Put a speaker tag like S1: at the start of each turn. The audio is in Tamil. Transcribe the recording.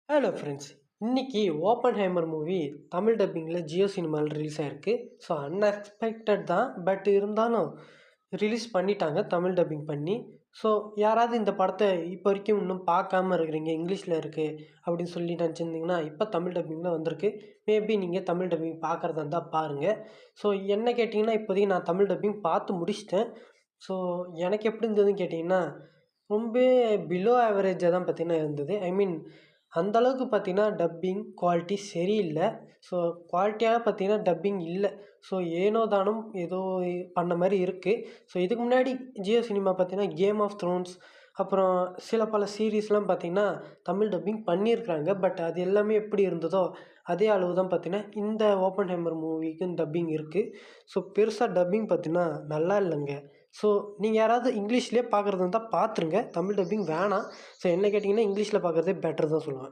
S1: Hello friends. இன்னைக்கு ஓப்பன்ஹைமர் மூவி தமிழ் டப்பிங்கில் ஜியோ சினிமாவில் ரிலீஸ் ஆயிருக்கு. ஸோ அன்எக்ஸ்பெக்டட் தான். பட் இருந்தாலும் ரிலீஸ் பண்ணிட்டாங்க தமிழ் டப்பிங் பண்ணி. ஸோ யாராவது இந்த படத்தை இப்போ வரைக்கும் இன்னும் பார்க்காம இருக்கிறீங்க, இங்கிலீஷில் இருக்குது அப்படின்னு சொல்லி நினச்சிருந்தீங்கன்னா, இப்போ தமிழ் டப்பிங்கில் வந்திருக்கு. மேபி நீங்கள் தமிழ் டப்பிங் பார்க்குறதா இருந்தால் பாருங்கள். ஸோ என்ன கேட்டிங்கன்னா, இப்போதைக்கு நான் தமிழ் டப்பிங் பார்த்து முடிச்சிட்டேன். ஸோ எனக்கு எப்படி இருந்ததுன்னு கேட்டிங்கன்னா, ரொம்ப பிலோ ஆவரேஜாக தான் பார்த்தீங்கன்னா இருந்தது. ஐ மீன் அந்த அளவுக்கு பார்த்தீங்கன்னா டப்பிங் குவாலிட்டி சரியில்லை. ஸோ குவாலிட்டியாக பார்த்தீங்கன்னா டப்பிங் இல்லை. ஸோ ஏனோ தானம் ஏதோ பண்ண மாதிரி இருக்குது. ஸோ இதுக்கு முன்னாடி ஜியோ சினிமா பார்த்தீங்கன்னா கேம் ஆஃப் த்ரோன்ஸ், அப்புறம் சில பல சீரீஸ்லாம் பார்த்தீங்கன்னா தமிழ் டப்பிங் பண்ணியிருக்கிறாங்க. பட் அது எல்லாமே எப்படி இருந்ததோ அதே அளவு தான் பார்த்தீங்கன்னா இந்த ஓப்பன்ஹைமர் மூவிக்கு டப்பிங் இருக்குது. ஸோ பெருசாக டப்பிங் பார்த்தீங்கன்னா நல்லா இல்லைங்க. ஸோ நீங்கள் யாராவது இங்கிலீஷ்லேயே பார்க்குறது இருந்தால் பார்த்துருங்க. தமிழ் டப்பிங் வேணாம். ஸோ என்ன கேட்டிங்கன்னா இங்கிலீஷில் பார்க்குறதே பெட்டர் தான் சொல்லுவேன்.